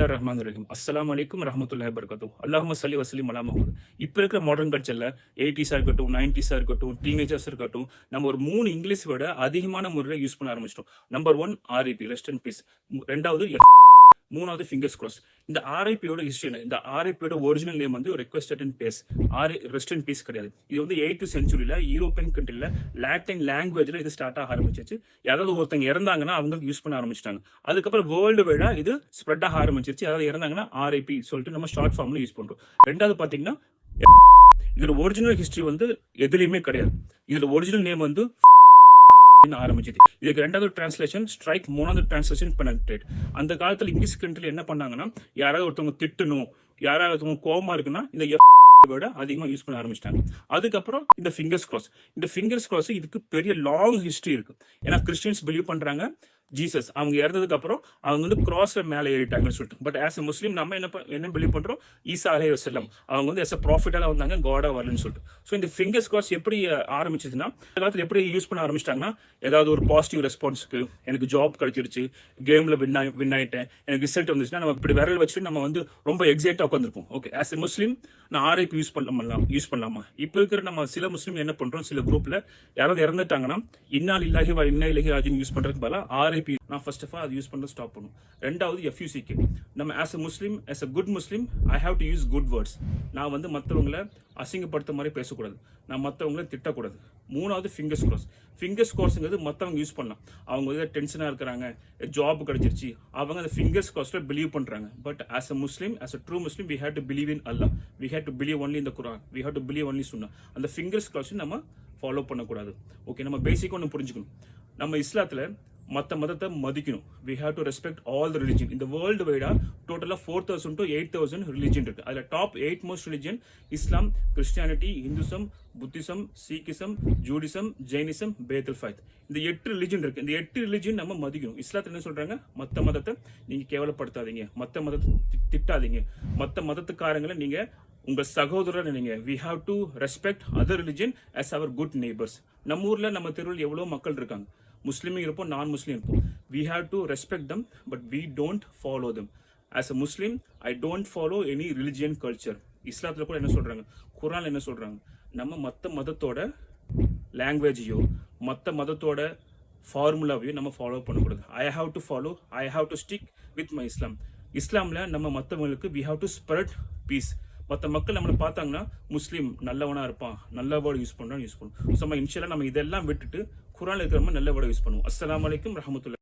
பிஸ்மில்லா ரஹ்மான் ரஹீம். அஸ்ஸலாமு அலைக்கும் வரஹ்மத்துல்லாஹி வபரகாத்துஹு. அல்லாஹும்ம ஸல்லி வஸல்லிம் அலா முஹம்மது. இப்போ இருக்கிற மாடர்ன் கல்ச்சர்ல 80ஸா இருக்கட்டும், 90ஸா இருக்கட்டும், டீனேஜர்ஸ் இருக்கட்டும், நம்ம ஒரு 3 இங்கிலீஷ் வேர்ட அதிகமான முறையில யூஸ் பண்ண ஆரம்பிச்சிட்டோம். Number 1 RIP, rest in peace. ரெண்டாவது மூணாவது ஃபிங்கர்ஸ் கிராஸ். இந்த ஆர்ஐபியோட ஹிஸ்டரி என்ன? இந்த ஆர்ஐபியோட ஒரிஜினல் நேம் வந்து requested in peace. Rest in peace கிடையாது. இது வந்து 8th செஞ்சுரியில யூரோப்பியன் கண்ட்ரில லாட்டின் லாங்குவேஜ்ல இது ஸ்டார்ட் ஆக ஆரம்பிச்சிச்சு. யாராவது ஒருத்தங்க இறந்தாங்கன்னா அவங்க யூஸ் பண்ண ஆரம்பிச்சிட்டாங்க. அதுக்கப்புறம் வேர்ல்டு வைடா இது ஸ்ப்ரெட் ஆக ஆரம்பிச்சிருச்சு. யாராவது இறந்தாங்கன்னா ஆர்ஐபி சொல்லிட்டு நம்ம ஷார்ட் ஃபார்ம்ல யூஸ் பண்றோம். ரெண்டாவது பாத்தீங்கன்னா இதோட ஒரிஜினல் ஹிஸ்டரி வந்து எதுலையுமே கிடையாது. இதோட ஒரிஜினல் நேம் வந்து ஆரம்பிச்சது. இதுக்கு ரெண்டாவது டிரான்ஸ்லேஷன் ஸ்ட்ரைக், மூணாவது டிரான்ஸ்லேஷன் பெனட்ரேட். அந்த காலத்துல இங்கிலீஷ் கண்ட்ரில என்ன பண்ணாங்கன்னா, யாராவது ஒருத்தவங்க திட்டணும், யாராவது ஒருத்தவங்க கோவமா இருக்குன்னா இந்த விட அதிகமா யூஸ் பண்ண ஆரம்பிச்சிட்டாங்க. அதுக்கப்புறம் இந்த ஃபிங்கர்ஸ் கிராஸ். இந்த ஃபிங்கர்ஸ் கிராஸ் இதுக்கு பெரிய லாங் ஹிஸ்டரி இருக்கு. ஏன்னா கிறிஸ்டியன்ஸ் பிலீவ் பண்றாங்க ஜீசஸ் அவங்க இறந்ததுக்கு அப்புறம் அவங்க வந்து கிராஸ்ல மேலே ஏறிட்டாங்கன்னு சொல்லிட்டு. பட் ஆஸ் எ முஸ்லீம் நம்ம என்ன பிலீவ் பண்றோம், ஈசா அலைஹி வஸல்லம் அவங்க வந்து எஸ் அ ப்ராஃபிட்டால வந்தாங்க, காடா வரலன்னு சொல்லிட்டு. ஸோ இந்த ஃபிங்கர்ஸ் கிராஸ் எப்படி ஆரம்பிச்சதுன்னா, இந்த காலத்தில் எப்படி யூஸ் பண்ண ஆரம்பிச்சிட்டாங்கன்னா, ஏதாவது ஒரு பாசிட்டிவ் ரெஸ்பான்ஸுக்கு, எனக்கு ஜாப் கிடைச்சிருச்சு, கேம்ல வின் ஆயிட்டேன், எனக்கு ரிசல்ட் வந்துச்சுன்னா நம்ம இப்படி விரல் வச்சுட்டு நம்ம வந்து ரொம்ப எக்ஸைட்டா உட்காந்துருப்போம். ஓகே, ஆஸ் எ முஸ்லீம் நான் ஆர்ஐபி யூஸ் பண்ணலாமா? இப்போ இருக்கிற நம்ம சில முஸ்லீம் என்ன பண்றோம், சில குரூப்ல யாராவது இறந்துட்டாங்கன்னா இன்னா லில்லாஹி வ இன்னா இலைஹி ராஜிஊன் யூஸ் பண்றதுக்கு பதிலா ஆர்ஐபி நான் ஃபர்ஸ்ட் ஆஃப் ஆல் அது யூஸ் பண்ண ஸ்டாப் பண்ணும். ரெண்டாவது எஃப்யூசிகே. நம்ம as a Muslim, as a good Muslim, I have to use good words. நான் வந்து மற்றவங்களை அசிங்கப்படுத்த மாதிரி பேசக்கூடாது, நான் மற்றவங்களை திட்டக்கூடாது. மூணாவது ஃபிங்கர்ஸ் கிராஸ். ஃபிங்கர்ஸ் கிராஸ்ங்கிறது மற்றவங்க யூஸ் பண்ணலாம். அவங்க வந்து டென்ஷனாக இருக்கிறாங்க, ஜாப் கிடைச்சிருச்சு, அவங்க அந்த ஃபிங்கர்ஸ் கிராஸ்ல பிலீவ் பண்றாங்க. But as a Muslim, as a true Muslim, we have to believe in Allah, we have to believe only in the Quran, we have to believe only sunnah. அந்த fingers cross நம்ம follow பண்ணக்கூடாது. Okay, நம்ம basic ஒன்று புரிஞ்சுக்கணும். நம்ம இஸ்லாத்துல மற்ற மதத்தை மதிக்கணும். We have to respect all the religion. இந்த வேர்ல்டு வைடா டோட்டலாக 4,000 to 8,000 ரிலிஜன் இருக்கு. அதில் top 8 most religion Islam, Christianity, Hinduism, Buddhism, Sikhism, Judaism, Jainism, பேத்தல் ஃபைத். இந்த 8 ரிலிஜன் இருக்கு. இந்த 8 ரிலிஜன் நம்ம மதிக்கணும். இஸ்லாத்தில் என்ன சொல்றாங்க, மற்ற மதத்தை நீங்க கேவலப்படுத்தாதீங்க, மற்ற மதத்தை திட்டாதீங்க, மற்ற மதத்துக்காரங்களை நீங்க உங்க சகோதரர் நீங்க. We have to respect other religion as our good neighbours. நம்ம ஊர்ல நம்ம தெருவில் எவ்வளவு மக்கள் இருக்காங்க, முஸ்லீமும் இருப்போம், நான் முஸ்லீம் இருப்போம். We have to respect them, but we don't follow them. As a Muslim I don't follow any religion culture. இஸ்லாத்துல கூட என்ன சொல்றாங்க, குர்ஆன்ல என்ன சொல்றாங்க, நம்ம மற்ற மதத்தோட லாங்குவேஜையோ மற்ற மதத்தோட ஃபார்முலாவையோ நம்ம ஃபாலோ பண்ணக்கூடாது. I have to follow, I have to stick with my Islam. இஸ்லாம்ல நம்ம மற்றவங்களுக்கு we have to spread peace. மற்ற மக்கள் நம்மளை பார்த்தாங்கன்னா முஸ்லீம் நல்லவனா இருப்பான், நல்ல வேர்டு யூஸ் பண்ணுறோம். ஸோ நம்ம இன்ஷால்லா நம்ம இதெல்லாம் விட்டுட்டு குர்ஆன்ல இருக்கிற நல்ல வேர்டை யூஸ் பண்ணுவோம். அஸ்ஸலாமு அலைக்கும் வரஹ்மத்துல்லாஹி.